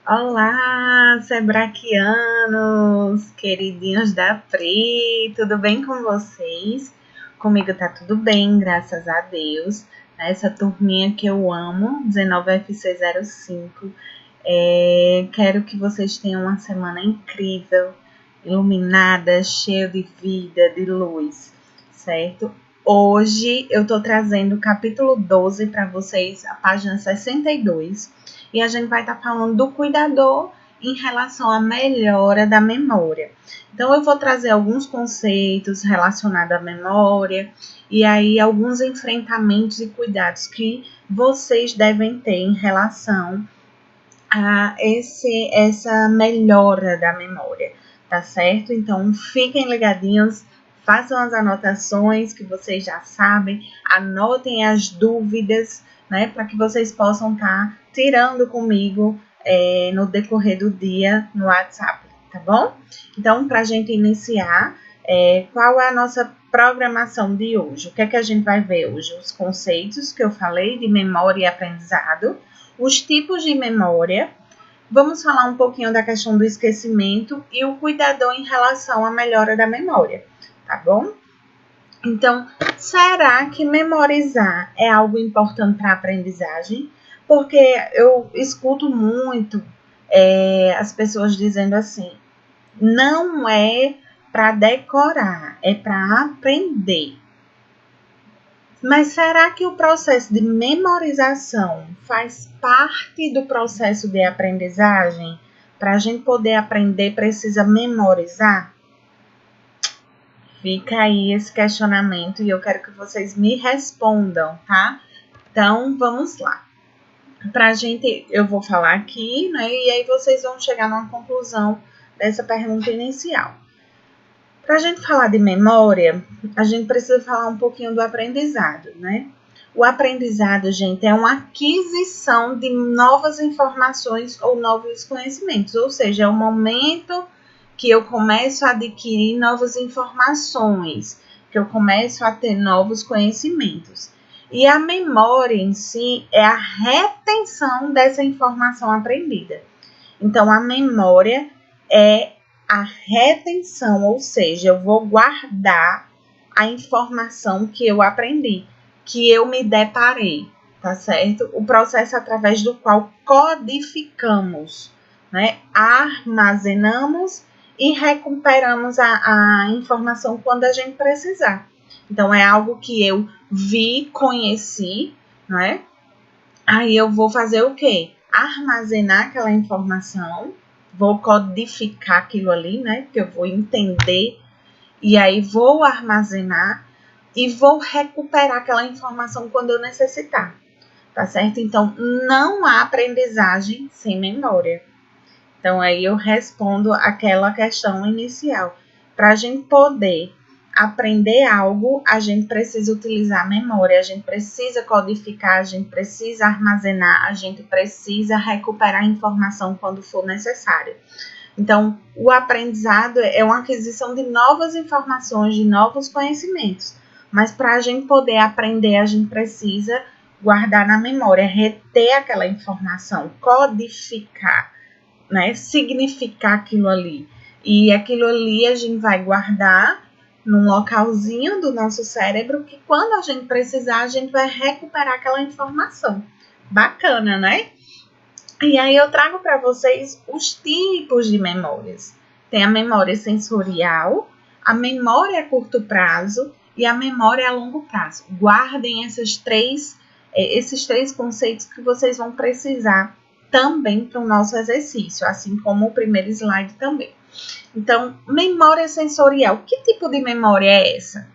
Olá, sebraquianos, queridinhos da Pri, tudo bem com vocês? Comigo tá tudo bem, graças a Deus. Essa turminha que eu amo, 19FC05. Quero que vocês tenham uma semana incrível, iluminada, cheia de vida, de luz, certo? Hoje eu tô trazendo o capítulo 12 para vocês, a página 62. E a gente vai estar falando do cuidador em relação à melhora da memória. Então, eu vou trazer alguns conceitos relacionados à memória e aí alguns enfrentamentos e cuidados que vocês devem ter em relação a essa melhora da memória, tá certo? Então, fiquem ligadinhos, façam as anotações que vocês já sabem, anotem as dúvidas, né, para que vocês possam estar tirando comigo no decorrer do dia no WhatsApp, tá bom? Então, para a gente iniciar, qual é a nossa programação de hoje? O que é que a gente vai ver hoje? Os conceitos que eu falei de memória e aprendizado, os tipos de memória, vamos falar um pouquinho da questão do esquecimento e o cuidador em relação à melhora da memória, tá bom? Então, será que memorizar é algo importante para a aprendizagem? Porque eu escuto muito as pessoas dizendo assim, não é para decorar, é para aprender. Mas será que o processo de memorização faz parte do processo de aprendizagem? Para a gente poder aprender, precisa memorizar? Fica aí esse questionamento e eu quero que vocês me respondam, tá? Então, vamos lá. Eu vou falar aqui, né? E aí vocês vão chegar numa conclusão dessa pergunta inicial. Para a gente falar de memória, a gente precisa falar um pouquinho do aprendizado, né? O aprendizado, gente, é uma aquisição de novas informações ou novos conhecimentos, ou seja, é o momento que eu começo a adquirir novas informações, que eu começo a ter novos conhecimentos. E a memória em si é a retenção dessa informação aprendida. Então, a memória é a retenção, ou seja, eu vou guardar a informação que eu aprendi, que eu me deparei, tá certo? O processo através do qual codificamos, né? Armazenamos e recuperamos a informação quando a gente precisar. Então, é algo que eu vi, conheci, né? Aí eu vou fazer o quê? Armazenar aquela informação, vou codificar aquilo ali, né? Que eu vou entender, e aí vou armazenar e vou recuperar aquela informação quando eu necessitar, tá certo? Então, não há aprendizagem sem memória. Então, aí eu respondo aquela questão inicial. Para a gente poder aprender algo, a gente precisa utilizar a memória, a gente precisa codificar, a gente precisa armazenar, a gente precisa recuperar a informação quando for necessário. Então, o aprendizado é uma aquisição de novas informações, de novos conhecimentos. Mas para a gente poder aprender, a gente precisa guardar na memória, reter aquela informação, codificar, né? Significar aquilo ali. E aquilo ali a gente vai guardar num localzinho do nosso cérebro que quando a gente precisar, a gente vai recuperar aquela informação. Bacana, né? E aí eu trago para vocês os tipos de memórias. Tem a memória sensorial, a memória a curto prazo e a memória a longo prazo. Guardem esses três conceitos que vocês vão precisar também para o nosso exercício, assim como o primeiro slide também. Então, memória sensorial. Que tipo de memória é essa?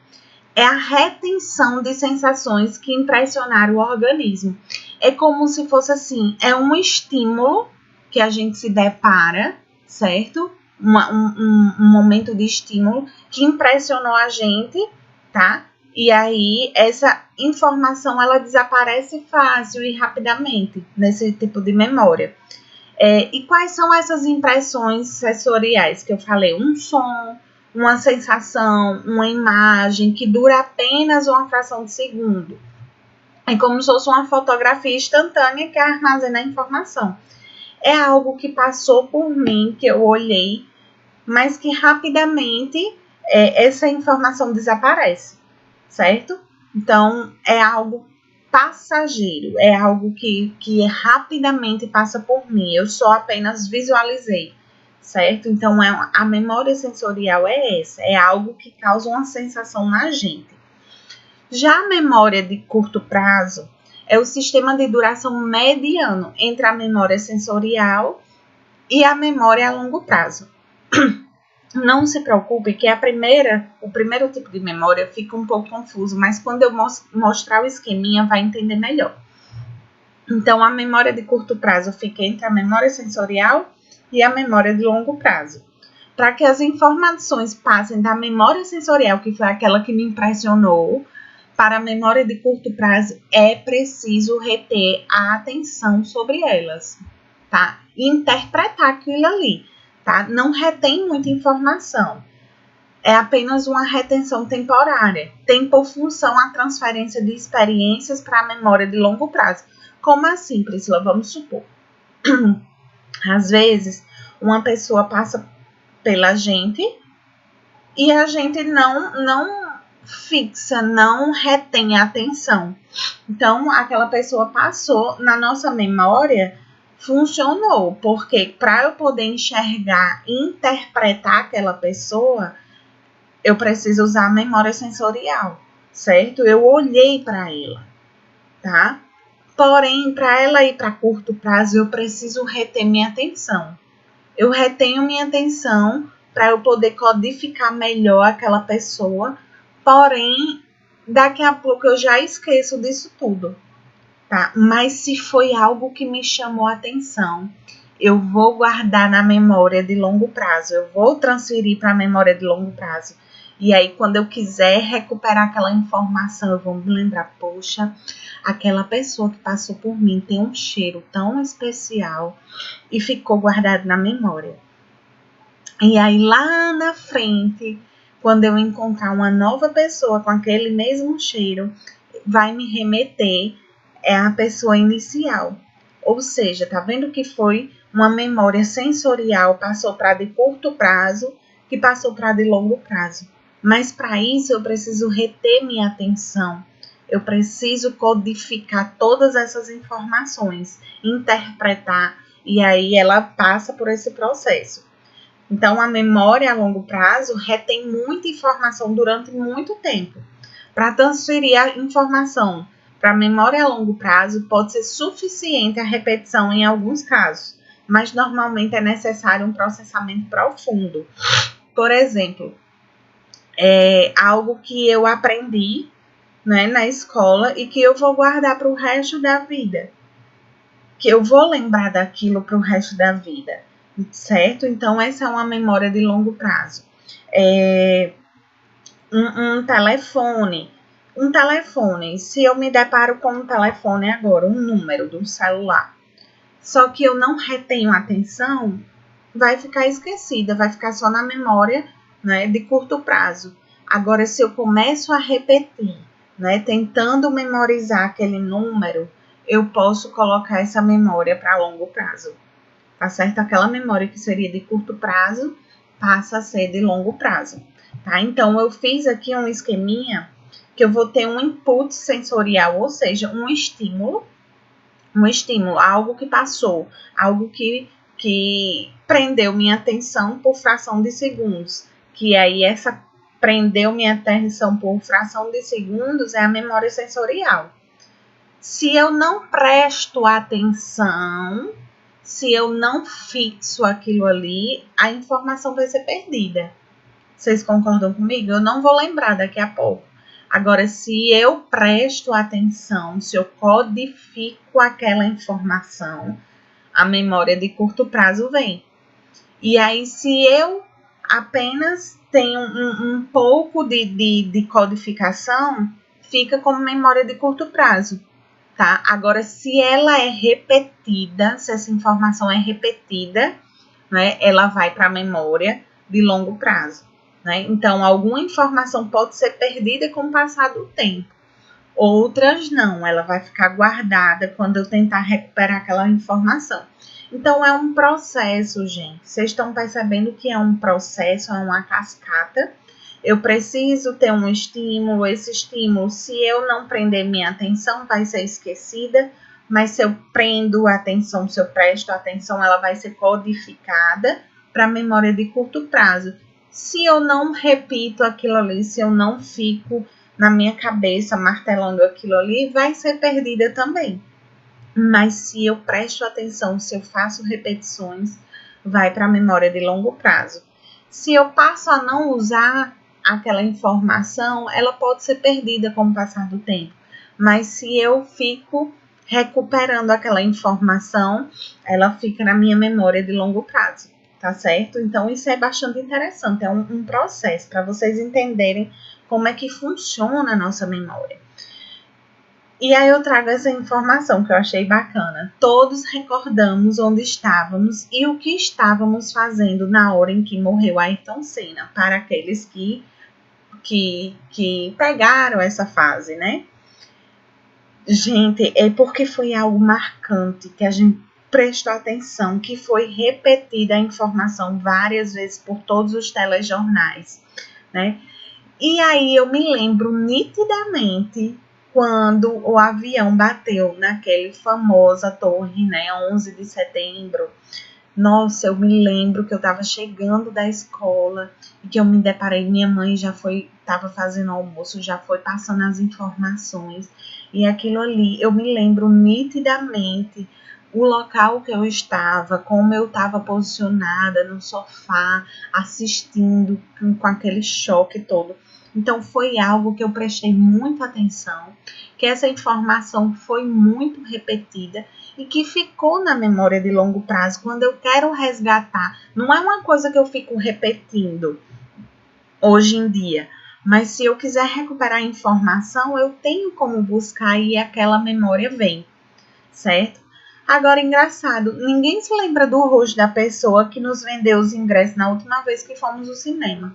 É a retenção de sensações que impressionaram o organismo. É como se fosse assim, é um estímulo que a gente se depara, certo? Um momento de estímulo que impressionou a gente, tá? E aí, essa informação, ela desaparece fácil e rapidamente nesse tipo de memória. E quais são essas impressões sensoriais que eu falei? Um som, uma sensação, uma imagem que dura apenas uma fração de segundo. É como se fosse uma fotografia instantânea que armazena a informação. é algo que passou por mim, que eu olhei, mas que rapidamente essa informação desaparece, certo? Então, é algo passageiro, é algo que rapidamente passa por mim, eu só apenas visualizei, certo? Então, a memória sensorial é essa, é algo que causa uma sensação na gente. Já a memória de curto prazo é o sistema de duração mediano entre a memória sensorial e a memória a longo prazo. Não se preocupe que o primeiro tipo de memória fica um pouco confuso, mas quando eu mostrar o esqueminha vai entender melhor. Então, a memória de curto prazo fica entre a memória sensorial e a memória de longo prazo. Para que as informações passem da memória sensorial, que foi aquela que me impressionou, para a memória de curto prazo, é preciso reter a atenção sobre elas, tá? E interpretar aquilo ali. Tá? Não retém muita informação, é apenas uma retenção temporária. Tem por função a transferência de experiências para a memória de longo prazo. Como assim, Priscila? Vamos supor. Às vezes, uma pessoa passa pela gente e a gente não fixa, não retém a atenção. Então, aquela pessoa passou na nossa memória, funcionou, porque para eu poder enxergar e interpretar aquela pessoa, eu preciso usar a memória sensorial, certo? Eu olhei para ela, tá? Porém, para ela ir para curto prazo, eu preciso reter minha atenção. Eu retenho minha atenção para eu poder codificar melhor aquela pessoa, porém, daqui a pouco eu já esqueço disso tudo. Tá? Mas se foi algo que me chamou a atenção, eu vou guardar na memória de longo prazo, eu vou transferir para a memória de longo prazo. E aí, quando eu quiser recuperar aquela informação, eu vou me lembrar, poxa, aquela pessoa que passou por mim tem um cheiro tão especial e ficou guardado na memória. E aí, lá na frente, quando eu encontrar uma nova pessoa com aquele mesmo cheiro, vai me remeter a pessoa inicial. Ou seja, tá vendo que foi uma memória sensorial, passou para de curto prazo, que passou para de longo prazo. Mas para isso eu preciso reter minha atenção. Eu preciso codificar todas essas informações, interpretar, e aí ela passa por esse processo. Então, a memória a longo prazo retém muita informação durante muito tempo. Para transferir a informação para a memória a longo prazo, pode ser suficiente a repetição em alguns casos, mas normalmente é necessário um processamento profundo. Por exemplo, algo que eu aprendi, né, na escola e que eu vou guardar para o resto da vida. Que eu vou lembrar daquilo para o resto da vida, certo? Então, essa é uma memória de longo prazo. Um telefone. Um telefone, se eu me deparo com um telefone agora, um número do celular, só que eu não retenho a atenção, vai ficar esquecida, vai ficar só na memória, né, de curto prazo. Agora, se eu começo a repetir, né, tentando memorizar aquele número, eu posso colocar essa memória para longo prazo, tá certo? Aquela memória que seria de curto prazo passa a ser de longo prazo, tá? Então, eu fiz aqui um esqueminha que eu vou ter um input sensorial, ou seja, um estímulo, algo que passou, algo que prendeu minha atenção por fração de segundos, que aí essa prendeu minha atenção por fração de segundos é a memória sensorial. Se eu não presto atenção, se eu não fixo aquilo ali, a informação vai ser perdida. Vocês concordam comigo? Eu não vou lembrar daqui a pouco. Agora, se eu presto atenção, se eu codifico aquela informação, a memória de curto prazo vem. E aí, se eu apenas tenho um pouco de codificação, fica como memória de curto prazo, tá? Agora, se ela é repetida, se essa informação é repetida, né, ela vai para a memória de longo prazo. Né? Então, alguma informação pode ser perdida com o passar do tempo. Outras não, ela vai ficar guardada quando eu tentar recuperar aquela informação. Então, é um processo, gente. Vocês estão percebendo que é um processo, é uma cascata. Eu preciso ter um estímulo. Esse estímulo, se eu não prender minha atenção, vai ser esquecida. Mas se eu prendo a atenção, se eu presto atenção, ela vai ser codificada para a memória de curto prazo. Se eu não repito aquilo ali, se eu não fico na minha cabeça martelando aquilo ali, vai ser perdida também. Mas se eu presto atenção, se eu faço repetições, vai para a memória de longo prazo. Se eu passo a não usar aquela informação, ela pode ser perdida com o passar do tempo. Mas se eu fico recuperando aquela informação, ela fica na minha memória de longo prazo, tá certo? Então, isso é bastante interessante, é um processo para vocês entenderem como é que funciona a nossa memória. E aí eu trago essa informação que eu achei bacana. Todos recordamos onde estávamos e o que estávamos fazendo na hora em que morreu Ayrton Senna, para aqueles que pegaram essa fase, né? Gente, é porque foi algo marcante, que a gente prestou atenção, que foi repetida a informação várias vezes por todos os telejornais, né? E aí eu me lembro nitidamente quando o avião bateu naquele famosa torre, né, 11 de setembro. Nossa, eu me lembro que eu estava chegando da escola e que eu me deparei, minha mãe estava fazendo almoço, já foi passando as informações. E aquilo ali, eu me lembro nitidamente o local que eu estava, como eu estava posicionada no sofá, assistindo com aquele choque todo. Então, foi algo que eu prestei muita atenção, que essa informação foi muito repetida e que ficou na memória de longo prazo. Quando eu quero resgatar, não é uma coisa que eu fico repetindo hoje em dia, mas se eu quiser recuperar a informação, eu tenho como buscar e aquela memória vem, certo? Agora, engraçado, ninguém se lembra do rosto da pessoa que nos vendeu os ingressos na última vez que fomos ao cinema.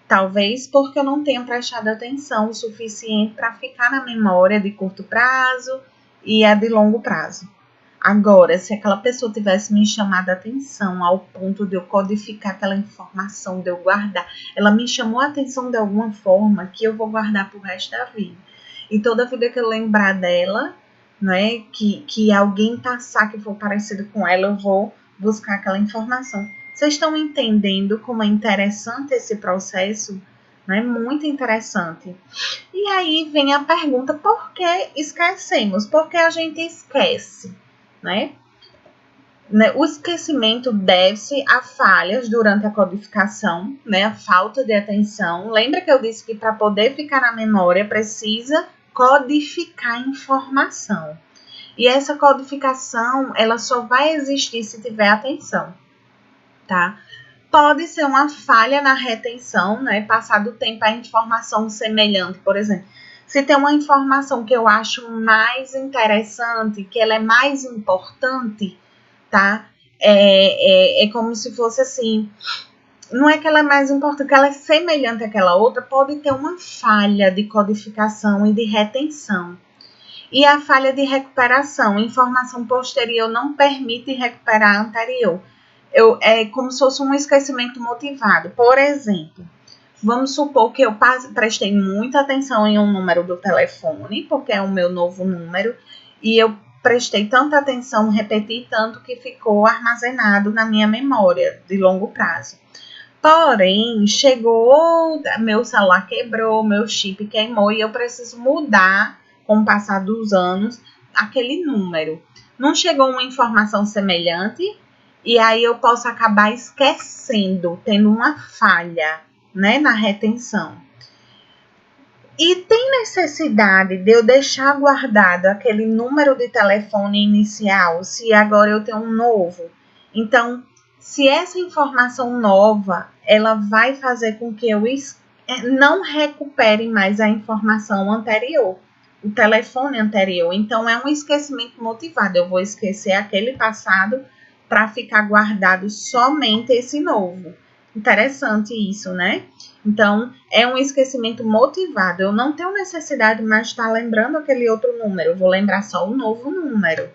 Talvez porque eu não tenha prestado atenção o suficiente para ficar na memória de curto prazo e a de longo prazo. Agora, se aquela pessoa tivesse me chamado a atenção ao ponto de eu codificar aquela informação, de eu guardar, ela me chamou a atenção de alguma forma que eu vou guardar pro resto da vida. E toda vida que eu lembrar dela, né, que alguém passar que for parecido com ela, eu vou buscar aquela informação. Vocês estão entendendo como é interessante esse processo? Né? Muito interessante. E aí vem a pergunta, por que esquecemos? Por que a gente esquece? Né? O esquecimento deve-se a falhas durante a codificação, né? A falta de atenção. Lembra que eu disse que para poder ficar na memória precisa codificar a informação. E essa codificação, ela só vai existir se tiver atenção. Tá? Pode ser uma falha na retenção, né? Passado o tempo, a informação semelhante, por exemplo. Se tem uma informação que eu acho mais interessante, que ela é mais importante, tá? É como se fosse assim. Não é que ela é mais importante, que ela é semelhante àquela outra, pode ter uma falha de codificação e de retenção. E a falha de recuperação, informação posterior não permite recuperar a anterior. É como se fosse um esquecimento motivado. Por exemplo, vamos supor que eu prestei muita atenção em um número do telefone, porque é o meu novo número, e eu prestei tanta atenção, repeti tanto que ficou armazenado na minha memória de longo prazo. Porém, chegou, meu celular quebrou, meu chip queimou e eu preciso mudar, com o passar dos anos, aquele número. Não chegou uma informação semelhante? E aí eu posso acabar esquecendo, tendo uma falha, né, na retenção. E tem necessidade de eu deixar guardado aquele número de telefone inicial, se agora eu tenho um novo? Então, se essa informação nova, ela vai fazer com que eu não recupere mais a informação anterior, o telefone anterior. Então, é um esquecimento motivado. Eu vou esquecer aquele passado para ficar guardado somente esse novo. Interessante isso, né? Então, é um esquecimento motivado. Eu não tenho necessidade mais de estar lembrando aquele outro número. Eu vou lembrar só o novo número,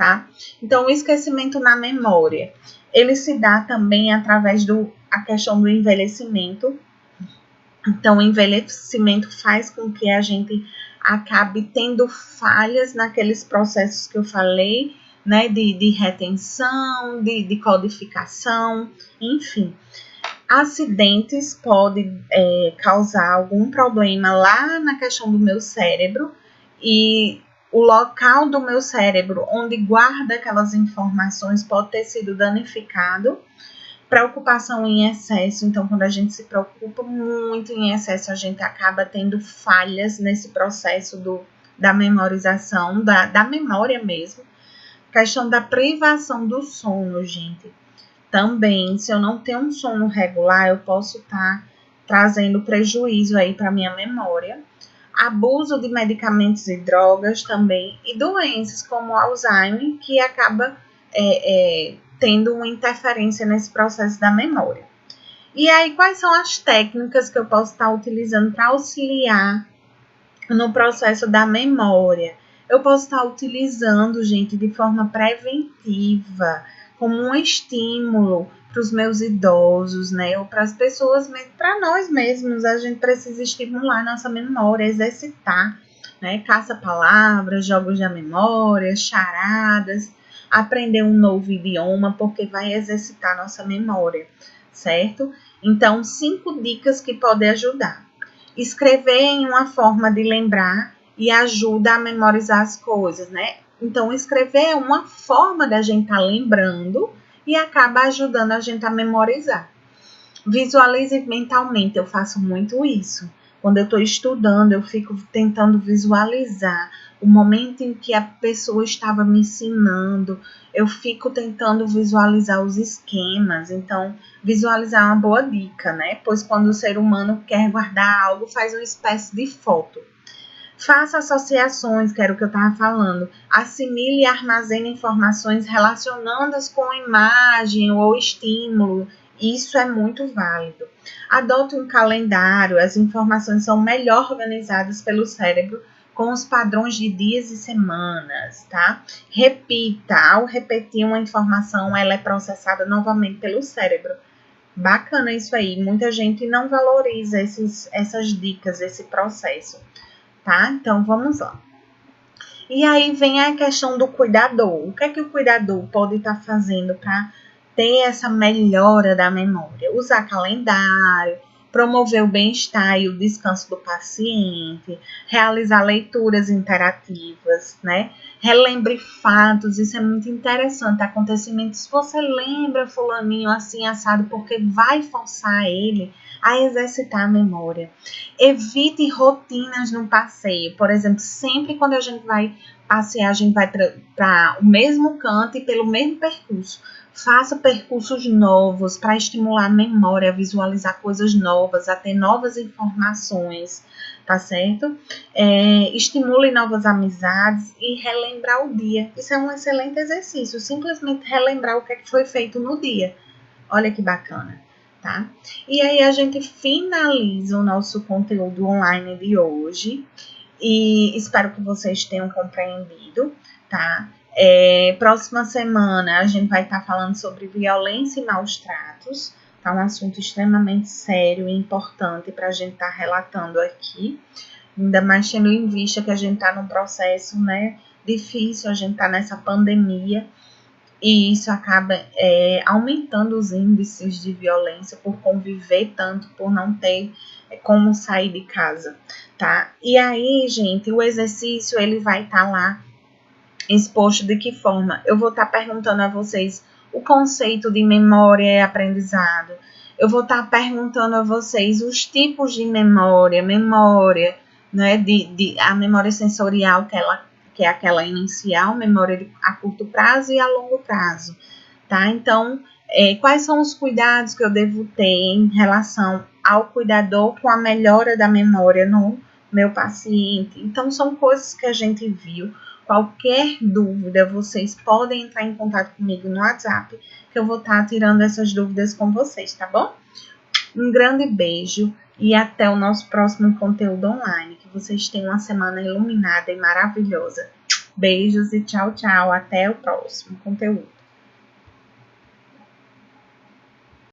tá? Então, o esquecimento na memória, ele se dá também através a questão do envelhecimento. Então, o envelhecimento faz com que a gente acabe tendo falhas naqueles processos que eu falei, né, de retenção, de codificação, enfim. Acidentes podem causar algum problema lá na questão do meu cérebro, e o local do meu cérebro onde guarda aquelas informações pode ter sido danificado. Preocupação em excesso, então quando a gente se preocupa muito em excesso, a gente acaba tendo falhas nesse processo da memorização, da memória mesmo. Questão da privação do sono, gente. Também, se eu não tenho um sono regular, eu posso estar trazendo prejuízo aí para minha memória. Abuso de medicamentos e drogas também, e doenças como Alzheimer, que acaba tendo uma interferência nesse processo da memória. E aí, quais são as técnicas que eu posso estar utilizando para auxiliar no processo da memória? Eu posso estar utilizando, gente, de forma preventiva, como um estímulo para os meus idosos, né? Ou para as pessoas, para nós mesmos, a gente precisa estimular nossa memória, exercitar, né? Caça-palavras, jogos da memória, charadas, aprender um novo idioma, porque vai exercitar nossa memória, certo? Então, 5 dicas que podem ajudar. Escrever em uma forma de lembrar e ajuda a memorizar as coisas, né? Então, escrever é uma forma da gente estar lembrando e acaba ajudando a gente a memorizar. Visualize mentalmente, eu faço muito isso. Quando eu estou estudando, eu fico tentando visualizar o momento em que a pessoa estava me ensinando. Eu fico tentando visualizar os esquemas. Então, visualizar é uma boa dica, né? Pois quando o ser humano quer guardar algo, faz uma espécie de foto. Faça associações, que era o que eu estava falando. Assimile e armazene informações relacionadas com imagem ou estímulo. Isso é muito válido. Adote um calendário. As informações são melhor organizadas pelo cérebro com os padrões de dias e semanas, tá? Repita. Ao repetir uma informação, ela é processada novamente pelo cérebro. Bacana isso aí. Muita gente não valoriza essas dicas, esse processo. Tá? Então, vamos lá. E aí vem a questão do cuidador. O que é que o cuidador pode estar fazendo para ter essa melhora da memória? Usar calendário, promover o bem-estar e o descanso do paciente, realizar leituras interativas, né? Relembre fatos, isso é muito interessante. Acontecimentos, você lembra fulaninho assim assado, porque vai forçar ele a exercitar a memória. Evite rotinas no passeio. Por exemplo, sempre quando a gente vai passear, a gente vai para o mesmo canto e pelo mesmo percurso. Faça percursos novos para estimular a memória, a visualizar coisas novas, a ter novas informações, tá certo? Estimule novas amizades e relembrar o dia. Isso é um excelente exercício, simplesmente relembrar o que foi feito no dia. Olha que bacana. Tá? E aí a gente finaliza o nosso conteúdo online de hoje e espero que vocês tenham compreendido, tá? Próxima semana a gente vai estar falando sobre violência e maus tratos, tá? Um assunto extremamente sério e importante para a gente estar relatando aqui, ainda mais tendo em vista que a gente está num processo, né, difícil, a gente está nessa pandemia. E isso acaba aumentando os índices de violência por conviver tanto, por não ter como sair de casa, tá? E aí, gente, o exercício, ele vai estar lá exposto de que forma? Eu vou estar perguntando a vocês o conceito de memória e aprendizado. Eu vou estar perguntando a vocês os tipos de memória, né, a memória sensorial, que é aquela inicial, memória a curto prazo e a longo prazo, tá? Então, quais são os cuidados que eu devo ter em relação ao cuidador com a melhora da memória no meu paciente? Então, são coisas que a gente viu. Qualquer dúvida, vocês podem entrar em contato comigo no WhatsApp, que eu vou estar tirando essas dúvidas com vocês, tá bom? Um grande beijo e até o nosso próximo conteúdo online. Que vocês tenham uma semana iluminada e maravilhosa. Beijos e tchau, tchau. Até o próximo conteúdo.